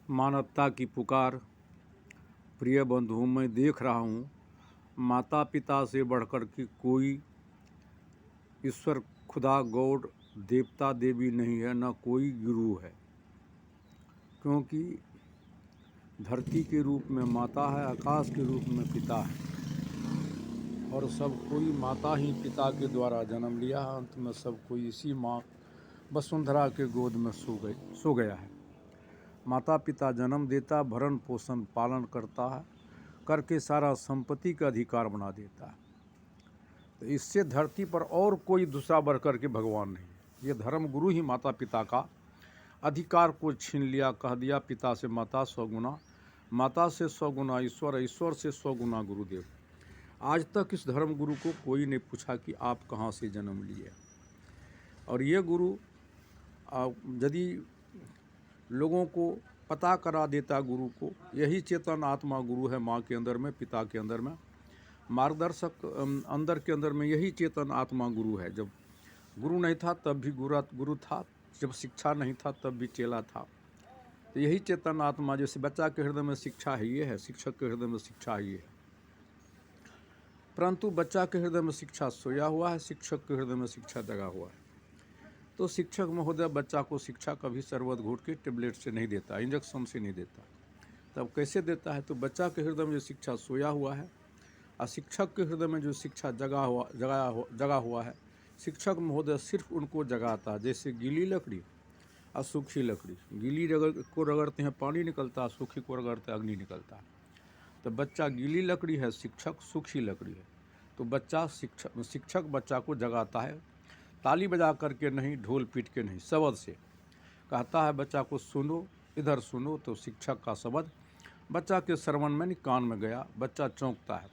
मानवता की पुकार। प्रिय बंधुओं, मैं देख रहा हूँ माता पिता से बढ़कर के कोई ईश्वर, खुदा, गॉड, देवता देवी नहीं है, न कोई गुरु है। क्योंकि धरती के रूप में माता है, आकाश के रूप में पिता है, और सब कोई माता ही पिता के द्वारा जन्म लिया है। अंत में सब कोई इसी माँ वसुंधरा के गोद में सो गया है। माता पिता जन्म देता, भरण पोषण पालन करता है, करके सारा संपत्ति का अधिकार बना देता है। तो इससे धरती पर और कोई दूसरा बढ़ कर के भगवान नहीं। ये धर्म गुरु ही माता पिता का अधिकार को छीन लिया, कह दिया पिता से माता 100 गुना, माता से 100 गुना ईश्वर, ईश्वर से 100 गुना गुरुदेव। आज तक इस धर्म गुरु को कोई नहीं पूछा कि आप कहाँ से जन्म लिए। और ये गुरु यदि लोगों को पता करा देता, गुरु को यही चेतन आत्मा गुरु है, माँ के अंदर में, पिता के अंदर में, मार्गदर्शक अंदर के अंदर में यही चेतन आत्मा गुरु है। जब गुरु नहीं था तब भी गुरु था, जब शिक्षा नहीं था तब भी चेला था। तो यही चेतन आत्मा, जैसे बच्चा के हृदय में शिक्षा है ये है, शिक्षक के हृदय में शिक्षा है ये है। परंतु बच्चा के हृदय में शिक्षा सोया हुआ है, शिक्षक के हृदय में शिक्षा जगा हुआ है। तो शिक्षक महोदय बच्चा को शिक्षा कभी शरबत घोट के टेबलेट से नहीं देता, इंजेक्शन से नहीं देता। तब कैसे देता है? तो बच्चा के हृदय में जो शिक्षा सोया हुआ है और शिक्षक के हृदय में जो शिक्षा जगा हुआ है, शिक्षक महोदय सिर्फ उनको जगाता है। जैसे गीली लकड़ी और सूखी लकड़ी, गीली को रगड़ते हैं पानी निकलता है, सूखी को रगड़ते हैं अग्नि निकलता है। तो बच्चा गीली लकड़ी है, शिक्षक सूखी लकड़ी है। तो बच्चा शिक्षक बच्चा को जगाता है, ताली बजा करके नहीं, ढोल पीट के नहीं, शब्द से कहता है बच्चा को सुनो, इधर सुनो। तो शिक्षक का शब्द बच्चा के श्रवण में कान में गया, बच्चा चौंकता है।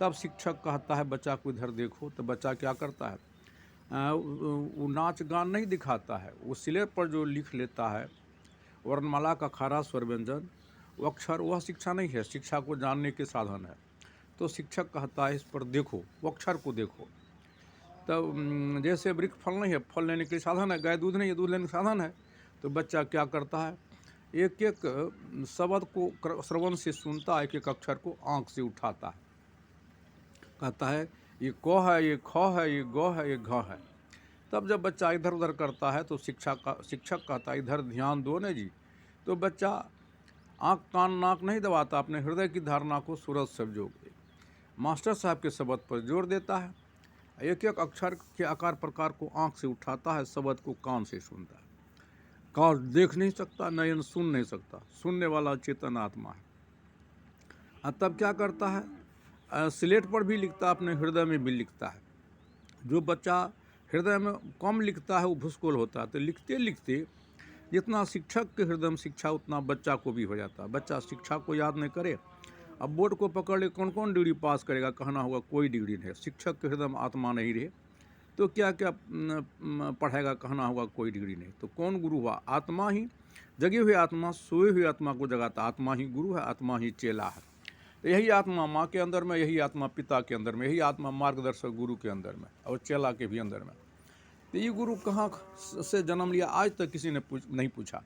तब शिक्षक कहता है बच्चा को इधर देखो। तो बच्चा क्या करता है? वो नाच गान नहीं दिखाता है, वो सिलेट पर जो लिख लेता है वर्णमाला का खारा स्वर व्यंजन, वो अक्षर, वह शिक्षा नहीं है, शिक्षा को जानने के साधन है। तो शिक्षक कहता है इस पर देखो, वो अक्षर को देखो। तब जैसे वृक्ष फल नहीं है, फल लेने के लिए साधन है, गाय दूध नहीं है, दूध लेने का साधन है। तो बच्चा क्या करता है? एक एक शब्द को श्रवण से सुनता है, एक एक अक्षर को आँख से उठाता है, कहता है ये क है, ये ख है, ये ग है, ये घ है। तब जब बच्चा इधर उधर करता है तो शिक्षक कहता है इधर ध्यान दो ना जी। तो बच्चा आँख कान नाक नहीं दबाता, अपने हृदय की धारणा को सूरज संजोग मास्टर साहब के शब्द पर जोर देता है, एक एक अक्षर के आकार प्रकार को आँख से उठाता है, शब्द को कान से सुनता है। कान देख नहीं सकता, नयन सुन नहीं सकता, सुनने वाला चेतन आत्मा है। तब क्या करता है? स्लेट पर भी लिखता, अपने हृदय में भी लिखता है। जो बच्चा हृदय में कम लिखता है वो भूसकोल होता है। तो लिखते लिखते जितना शिक्षक के हृदय में शिक्षा, उतना बच्चा को भी हो जाता है। बच्चा शिक्षा को याद नहीं करे, अब बोर्ड को पकड़ ले कौन कौन डिग्री पास करेगा, कहना होगा कोई डिग्री नहीं। शिक्षक के हृदय में आत्मा नहीं रहे तो क्या क्या पढ़ेगा, कहना होगा कोई डिग्री नहीं। तो कौन गुरु हुआ? आत्मा ही, जगी हुई आत्मा सोए हुई आत्मा को जगाता, आत्मा ही गुरु है, आत्मा ही चेला है। तो यही आत्मा माँ के अंदर में, यही आत्मा पिता के अंदर में, यही आत्मा मार्गदर्शक गुरु के अंदर में और चेला के भी अंदर में। तो ये गुरु कहाँ से जन्म लिया, आज तक किसी ने नहीं पूछा।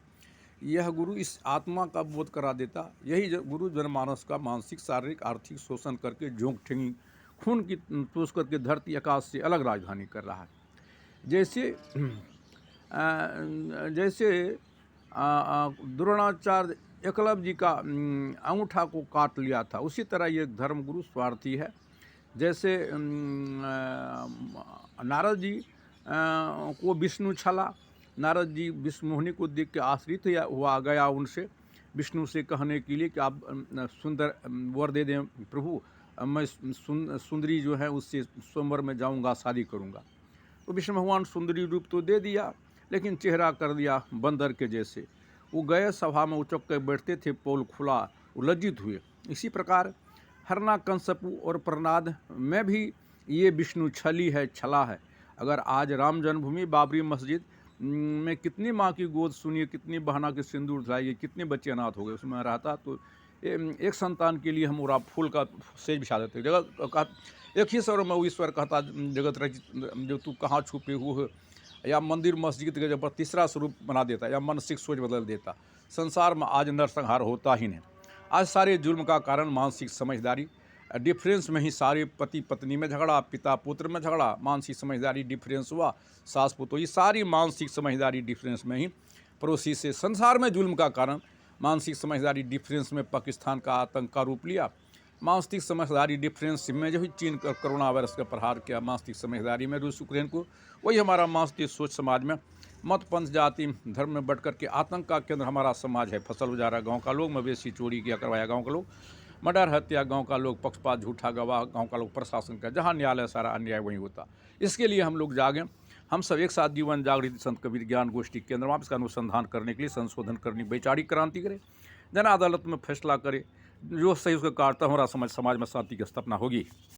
यह गुरु इस आत्मा का बोध करा देता। यही गुरु जनमानस का मानसिक, शारीरिक, आर्थिक शोषण करके, झोंक ठेंगी खून की तोष करके धरती आकाश से अलग राजधानी कर रहा है। जैसे द्रोणाचार्य एकलव्य जी का अंगूठा को काट लिया था, उसी तरह ये धर्मगुरु स्वार्थी है। जैसे नारद जी को विष्णु छला, नारद जी विष्णु मोहिनी को देख के आश्रित हुआ गया उनसे, विष्णु से कहने के लिए कि आप सुंदर वर दे दें प्रभु, मैं सुंदरी जो है उससे स्वयंवर में जाऊंगा, शादी करूंगा। तो विष्णु भगवान सुंदरी रूप तो दे दिया, लेकिन चेहरा कर दिया बंदर के जैसे। वो गए सभा में, उचक कर बैठते थे, पोल खुला, वो लज्जित हुए। इसी प्रकार हरणाकंसपु और प्रहलाद में भी ये विष्णु छली है, छला है। अगर आज राम जन्मभूमि, बाबरी मस्जिद में कितनी माँ की गोद सुनिए, कितनी बहना के सिंदूर लाइए, कितने बच्चे अनाथ हो गए। उसमें रहता तो एक संतान के लिए हम और आप फूल का सेज बिछा देते। जगत एक ही स्वर में वो ईश्वर कहता, जगत रचित जो तू कहाँ छुपे हुए या मंदिर मस्जिद के जब तीसरा स्वरूप बना देता, या मानसिक सोच बदल देता। संसार में आज नरसंहार होता ही नहीं। आज सारे जुल्म का कारण मानसिक समझदारी डिफरेंस में ही सारे पति पत्नी में झगड़ा, पिता पुत्र में झगड़ा, मानसिक समझदारी डिफरेंस हुआ, सास पुतोई, सारी मानसिक समझदारी डिफरेंस में ही पड़ोसी से। संसार में जुल्म का कारण मानसिक समझदारी डिफरेंस में पाकिस्तान का आतंक का रूप लिया। मानसिक समझदारी डिफरेंस में जो ही चीन का कोरोना वायरस का प्रहार किया, मानसिक समझदारी में रूस यूक्रेन को, वही हमारा मानसिक सोच समाज में मत पंथ जाति धर्म में बढ़ कर के आतंक का केंद्र हमारा समाज है। फसल उजारा गांव का लोग, मवेशी चोरी किया करवाया गांव का लोग, मर्डर हत्या गांव का लोग, पक्षपात झूठा गवाह गांव का लोग, प्रशासन का, जहां न्यायालय सारा अन्याय वहीं होता। इसके लिए हम लोग जागें, हम सब एक साथ जीवन जागृति संत कबीर ज्ञान गोष्ठी केंद्र में इसका अनुसंधान करने के लिए संशोधन करनी, वैचारिक क्रांति करें, जन अदालत में फैसला करे, जो सही उसका काटता हमारा समाज में शांति की स्थापना होगी।